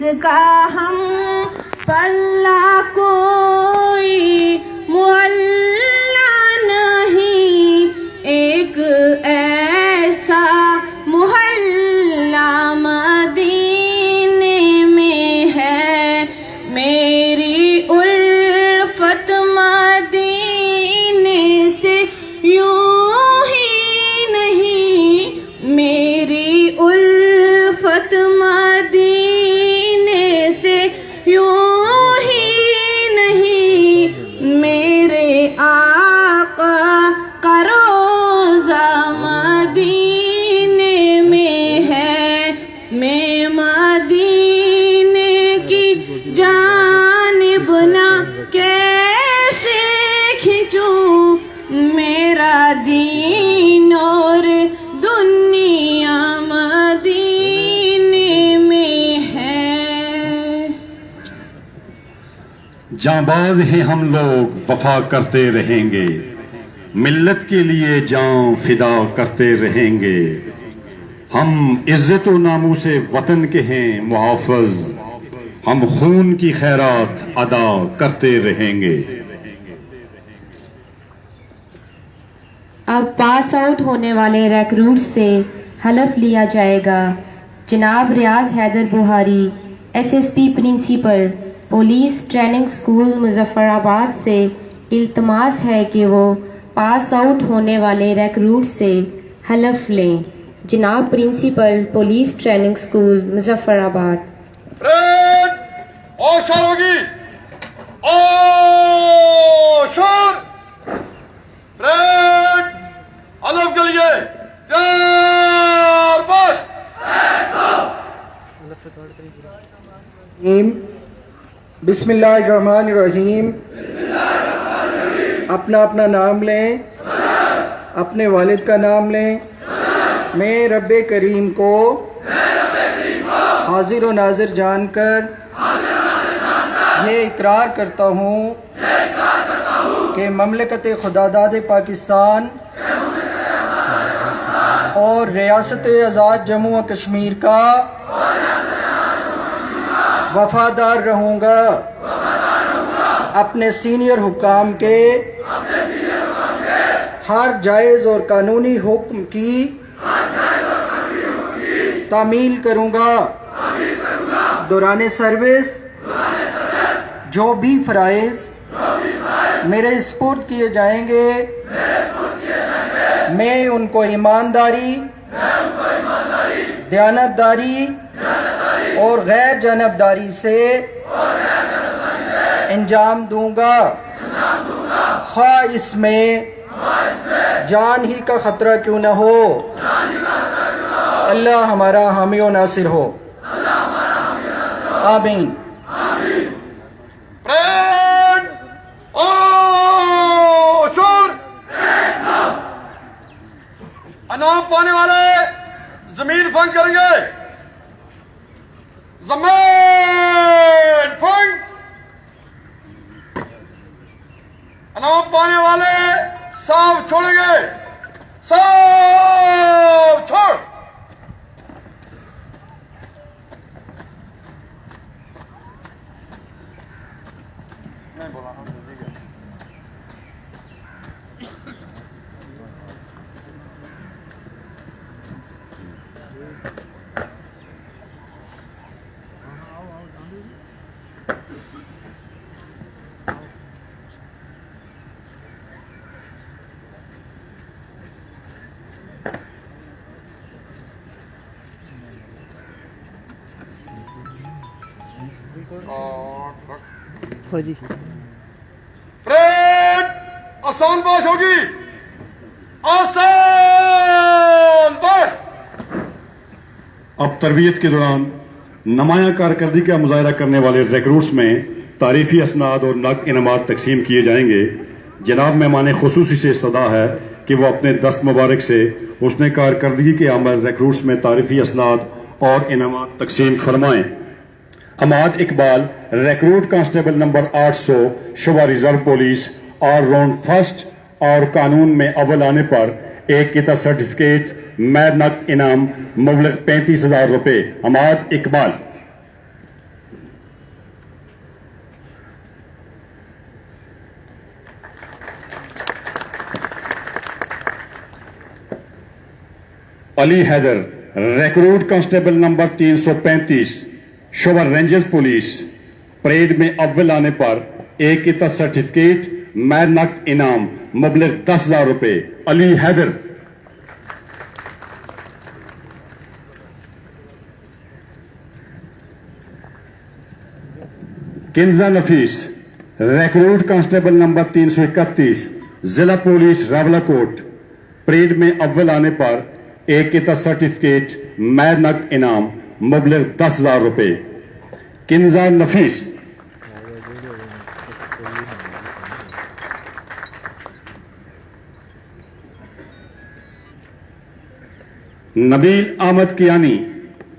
जिसका हम पल्ला कोई मुहल्ला नहीं, एक ऐसा मुहल्ला मदीने में है। मेरी उल्फत मदीने से यूं ही नहीं, मेरी उल्फत मदीने से यूं ही नहीं, मेरे आका का रोज़ा मदीने में है। मैं मदीने की जानिब ना कैसे खिंचूं, मेरा दीन और दुनिया मदीने में है। जांबाज हैं हम लोग, वफा करते रहेंगे, मिल्लत के लिए जान फिदा करते रहेंगे। हम इज्जत व नामू से वतन के हैं मुहाफ़िज़, हम खून की खैरात अदा करते रहेंगे। अब पास आउट होने वाले रिक्रूट से हलफ लिया जाएगा। जनाब Riaz Haider Buhari, SSP principal, police training school Muzaffarabad से इल्तमास है कि वो पास आउट होने वाले रिक्रूट से हलफ लें। जनाब principal, police training school Muzaffarabad. होशियार होगी, शोर रेड हलफ के लिए 4 5 बिस्मिल्लाहिर्रहमानिर्रहीम। अपना अपना नाम लें, अपने वालिद का नाम लें। मैं रब्बे करीम को हाजिर व नाजिर जानकर ये इकरार करता हूँ कि ममलकत खुदादाद पाकिस्तान और रियासत आज़ाद जम्मू व कश्मीर का वफादार रहूँगा। अपने सीनियर हुक्काम के हर जायज़ और कानूनी हुक्म की तामील करूँगा। दौरान सर्विस जो भी फ़राइज़ मेरे स्पुर्द किए जाएंगे, मैं उनको ईमानदारी, दयानतदारी और गैर जानबदारी से अंजाम दूंगा, ख्वाह इसमें जान ही का खतरा क्यों न हो। अल्लाह हमारा हामी और नासिर हो। आमीन। अनाम पाने वाले जमीन फंड करेंगे। जमीन फंड। अनाम पाने वाले साफ छोड़ेंगे। साफ छोड़। नहीं बोला हम नजदीक है। जी परेड आसान पास होगी। आसान पास। अब तरबियत के दौरान नुमायां कारकर्दगी का मुजाहरा करने वाले रिक्रूट्स में तारीफी असनाद और नक़द इनामात तकसीम किए जाएंगे। जनाब मेहमान खुसूसी से सदा है कि वो अपने दस्त मुबारक से उसने कारकर्दगी के अमल रिक्रूट्स में तारीफी असनाद और इनामात तकसीम फरमाएं। Amad Iqbal, recruit constable number 800, शुबा reserve police, all round first और कानून में अव्वल आने पर एक किता सर्टिफिकेट में नक़द इनाम मुबलग 35,000 रुपये। Amad Iqbal. Ali Haider, recruit constable number 335, शोभा रेंजर्स पुलिस, परेड में अव्वल आने पर एक इता सर्टिफिकेट मैं नकद इनाम मुबलग 10,000 रुपए। अली हैदर। किंजा नफीस, रिक्रूट कांस्टेबल नंबर 331, जिला पुलिस रावलाकोट, परेड में अव्वल आने पर एक इता सर्टिफिकेट मैं नकद इनाम मुबलग 10,000 रुपए। Kinza Nafees. Nabeel Ahmed Kiyani,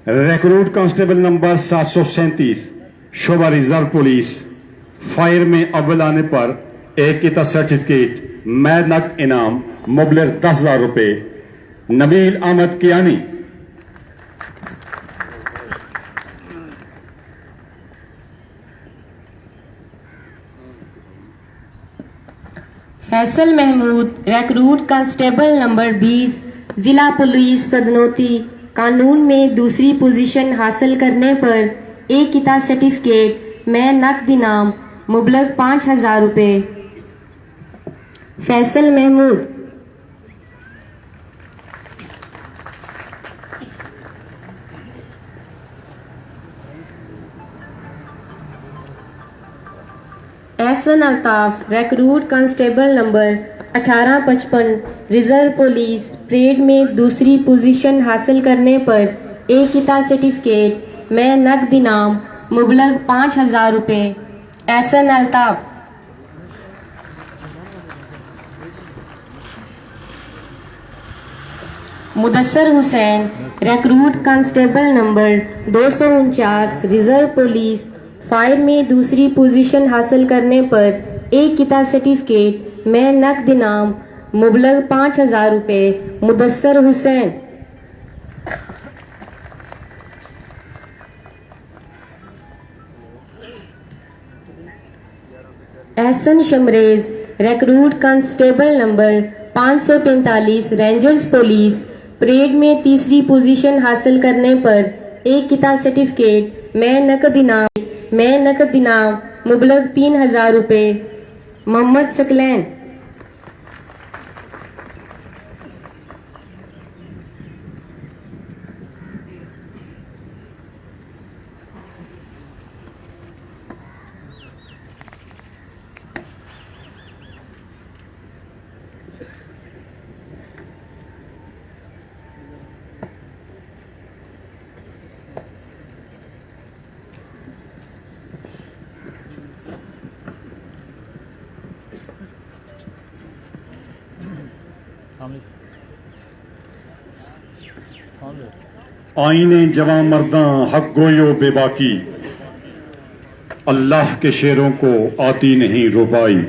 recruit constable number 737, शोभा रिजर्व पुलिस, फायर में अव्वल आने पर एक इता सर्टिफिकेट मैं नकद इनाम मुबलग 10,000 रुपए। Nabeel Ahmed Kiyani. Faisal Mahmood, recruit constable number 20, जिला पुलिस सदनोती, कानून में दूसरी पोजीशन हासिल करने पर एक इता सर्टिफिकेट में नकद इनाम मुबलग 5,000 रुपए। Faisal Mahmood. Ehsan Altaf, recruit constable number 1855, reserve police, parade में दूसरी पोजीशन हासिल करने पर एक इता सर्टिफिकेट में नकद इनाम मुबलग 5,000 रुपए। Ehsan Altaf. Mudassar Hussain, recruit constable number 249, reserve police, fire में दूसरी पोजीशन हासिल करने पर एक इता सर्टिफिकेट में नकद इनाम मुबलग 5,000 रुपए। Mudassar Hussain. Ehsan Shamrez, recruit constable number 545, rangers police, parade में तीसरी पोजीशन हासिल करने पर एक इता सर्टिफिकेट में नकद इनाम मुबलग 3,000 रुपए। मोहम्मद सकलैन। आईने जवां मर्दां हक गोयो बेबाकी, अल्लाह के शेरों को आती नहीं रुबाई।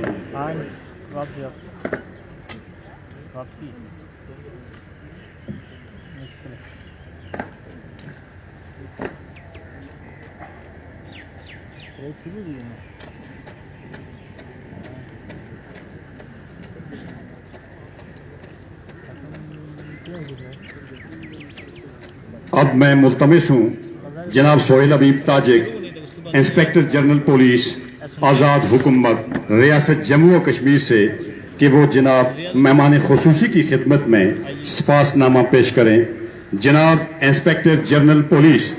अब मैं मुल्तमिस हूँ जनाब सोहेल हबीब ताजिक, इंस्पेक्टर जनरल पुलिस आज़ाद हुकूमत रियासत जम्मू और कश्मीर से कि वो जनाब मेहमान खुसूसी की खिदमत में सपासनामा पेश करें। जनाब इंस्पेक्टर जनरल पुलिस।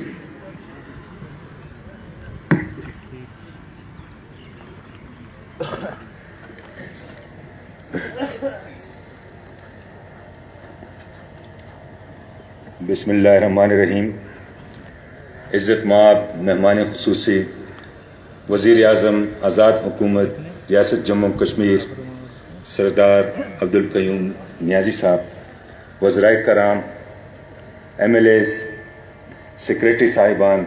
बिस्मिल्लाहिर्रहमानिर्रहीम। इज़्ज़त-माब मेहमान खुसूसी वज़ीर आज़म आज़ाद हुकूमत रियासत जम्मू कश्मीर सरदार अब्दुल क़य्यूम नियाज़ी साहब, वज़राए कराम, MLAs, सेक्रेटरी साहिबान,